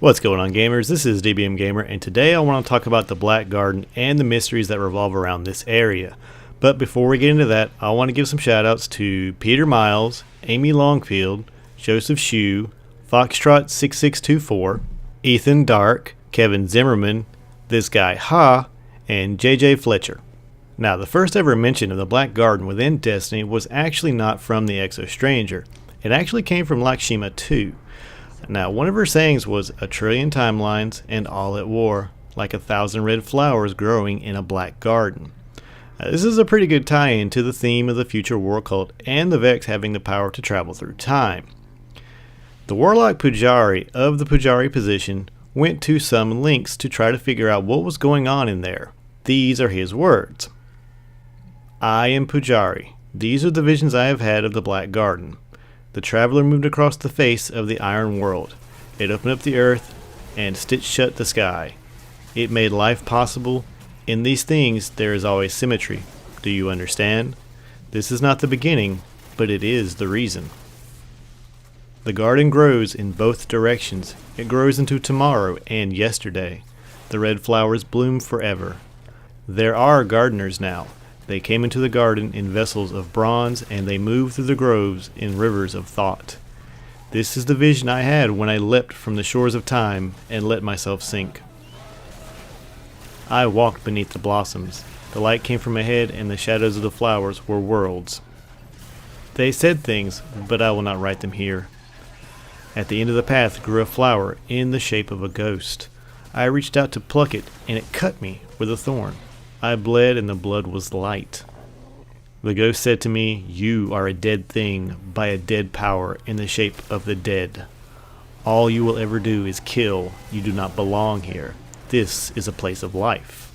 What's going on, gamers? This is DBMgamer, and today I want to talk about the Black Garden and the mysteries that revolve around this area. But before we get into that, I want to give some shoutouts to Peter Miles, Amy Longfield, Joseph Shue, Foxtrot6624, Ethan Dark, Kevin Zimmerman, This Guy Ha, and JJ Fletcher. Now, the first ever mention of the Black Garden within Destiny was actually not from the Exo Stranger. It actually came from Lakshima 2. Now, one of her sayings was, "A trillion timelines and all at war, like 1,000 red flowers growing in a black garden." This is a pretty good tie-in to the theme of the future war cult and the Vex having the power to travel through time. The Warlock Pujari of the Pujari position went to some links to try to figure out what was going on in there. These are his words. "I am Pujari. These are the visions I have had of the Black Garden. The traveler moved across the face of the iron world. It opened up the earth and stitched shut the sky. It made life possible. In these things there is always symmetry. Do you understand? This is not the beginning, but it is the reason. The garden grows in both directions. It grows into tomorrow and yesterday. The red flowers bloom forever. There are gardeners now. They came into the garden in vessels of bronze, and they moved through the groves in rivers of thought. This is the vision I had when I leapt from the shores of time and let myself sink. I walked beneath the blossoms. The light came from ahead, and the shadows of the flowers were worlds. They said things, but I will not write them here. At the end of the path grew a flower in the shape of a ghost. I reached out to pluck it, and it cut me with a thorn. I bled, and the blood was light. The ghost said to me, 'You are a dead thing by a dead power in the shape of the dead. All you will ever do is kill. You do not belong here. This is a place of life.'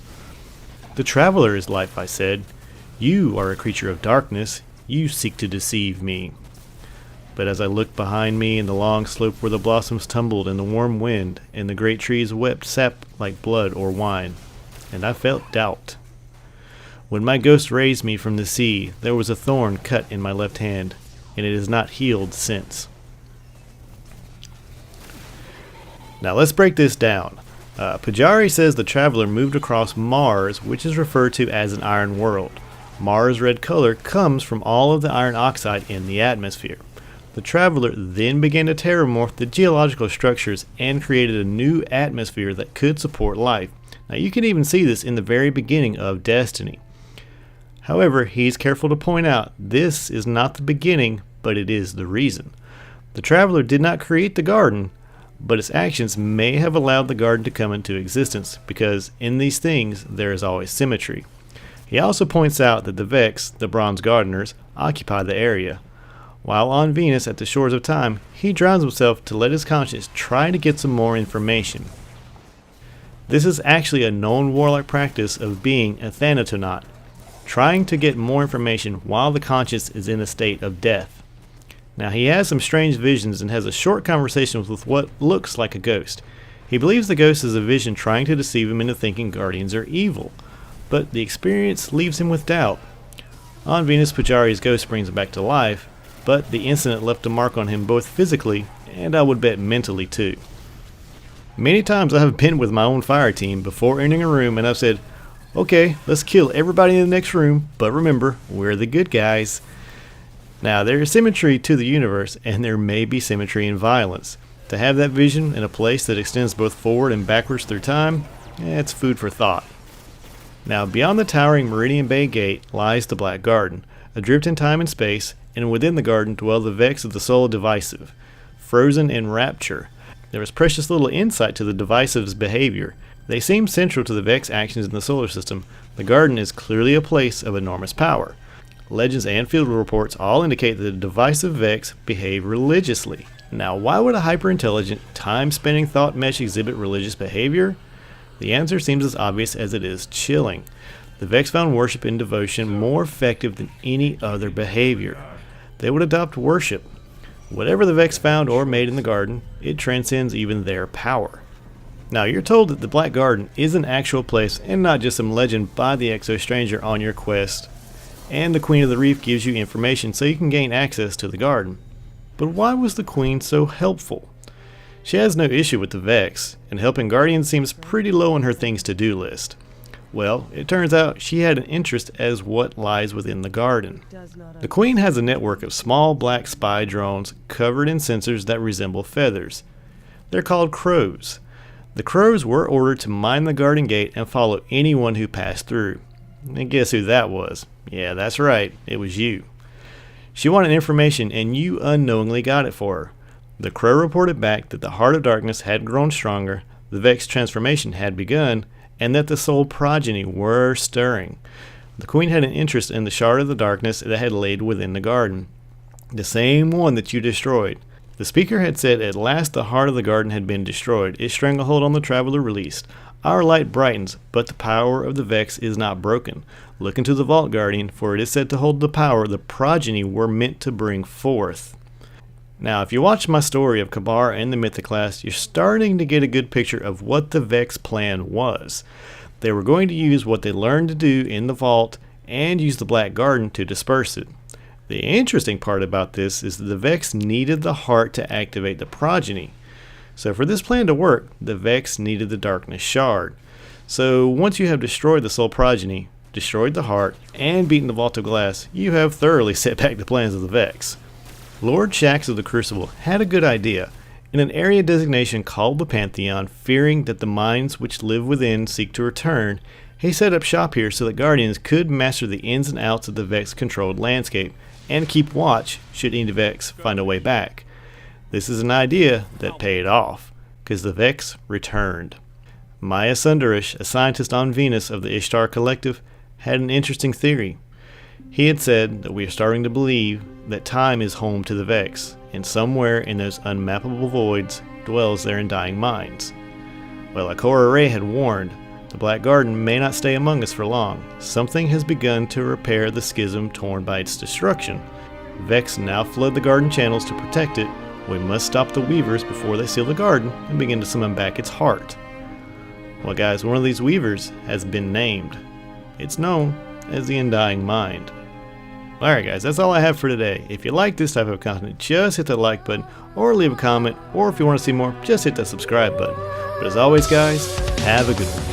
'The traveler is life,' I said. 'You are a creature of darkness. You seek to deceive me.' But as I looked behind me in the long slope where the blossoms tumbled in the warm wind, and the great trees wept sap like blood or wine, and I felt doubt. When my ghost raised me from the sea, there was a thorn cut in my left hand, and it has not healed since." Now let's break this down. Pujari says the traveler moved across Mars, which is referred to as an iron world. Mars' red color comes from all of the iron oxide in the atmosphere. The traveler then began to terramorph the geological structures and created a new atmosphere that could support life. Now you can even see this in the very beginning of Destiny. However, he's careful to point out this is not the beginning, but it is the reason. The traveler did not create the garden, but its actions may have allowed the garden to come into existence, because in these things there is always symmetry. He also points out that the Vex, the Bronze Gardeners, occupy the area. While on Venus at the shores of time, he drowns himself to let his conscience try to get some more information. This is actually a known warlock practice of being a Thanatonaut, trying to get more information while the conscience is in a state of death. Now he has some strange visions and has a short conversation with what looks like a ghost. He believes the ghost is a vision trying to deceive him into thinking Guardians are evil, but the experience leaves him with doubt. On Venus, Pujari's ghost brings him back to life, but the incident left a mark on him both physically and I would bet mentally too. Many times I have been with my own fire team before entering a room and I've said, "Okay, let's kill everybody in the next room, but remember, we're the good guys." Now, there is symmetry to the universe, and there may be symmetry in violence. To have that vision in a place that extends both forward and backwards through time, it's food for thought. Now, beyond the towering Meridian Bay Gate lies the Black Garden, adrift in time and space, and within the garden dwell the Vex of the Soul Divisive, frozen in rapture. There is precious little insight to the Divisive's behavior. They seem central to the Vex actions in the solar system. The garden is clearly a place of enormous power. Legends and field reports all indicate that the Divisive Vex behave religiously. Now, why would a hyper-intelligent, time-spinning thought mesh exhibit religious behavior? The answer seems as obvious as it is chilling. The Vex found worship and devotion more effective than any other behavior. They would adopt worship. Whatever the Vex found or made in the garden, it transcends even their power. Now, you're told that the Black Garden is an actual place and not just some legend by the Exo Stranger on your quest. And the Queen of the Reef gives you information so you can gain access to the garden. But why was the Queen so helpful? She has no issue with the Vex, and helping Guardians seems pretty low on her things to do list. Well, it turns out she had an interest as what lies within the garden. The Queen has a network of small black spy drones covered in sensors that resemble feathers. They're called crows. The crows were ordered to mine the garden gate and follow anyone who passed through. And guess who that was? Yeah, that's right, it was you. She wanted information and you unknowingly got it for her. The crow reported back that the Heart of Darkness had grown stronger, the Vex transformation had begun, and that the soul progeny were stirring. The Queen had an interest in the Shard of the Darkness that had laid within the garden, the same one that you destroyed. The speaker had said at last the heart of the garden had been destroyed, its stranglehold on the Traveler released. Our light brightens, but the power of the Vex is not broken. Look into the Vault, Guardian, for it is said to hold the power the progeny were meant to bring forth. Now, if you watch my story of Kabar and the Mythoclast, you're starting to get a good picture of what the Vex plan was. They were going to use what they learned to do in the Vault and use the Black Garden to disperse it. The interesting part about this is that the Vex needed the heart to activate the progeny. So for this plan to work, the Vex needed the Darkness Shard. So once you have destroyed the soul progeny, destroyed the heart, and beaten the Vault of Glass, you have thoroughly set back the plans of the Vex. Lord Shax of the Crucible had a good idea. In an area designation called the Pantheon, fearing that the minds which live within seek to return, he set up shop here so that Guardians could master the ins and outs of the Vex-controlled landscape, and keep watch should any Vex find a way back. This is an idea that paid off, because the Vex returned. Maya Sundarish, a scientist on Venus of the Ishtar Collective, had an interesting theory. He had said that we are starting to believe that time is home to the Vex, and somewhere in those unmappable voids dwells their undying minds. Well, Akora Ray had warned, the Black Garden may not stay among us for long. Something has begun to repair the schism torn by its destruction. Vex now flood the garden channels to protect it. We must stop the Weavers before they seal the garden and begin to summon back its heart. Well guys, one of these Weavers has been named. It's known as the Undying Mind. Alright guys, that's all I have for today. If you like this type of content, just hit that like button or leave a comment, or if you want to see more, just hit that subscribe button. But as always guys, have a good one.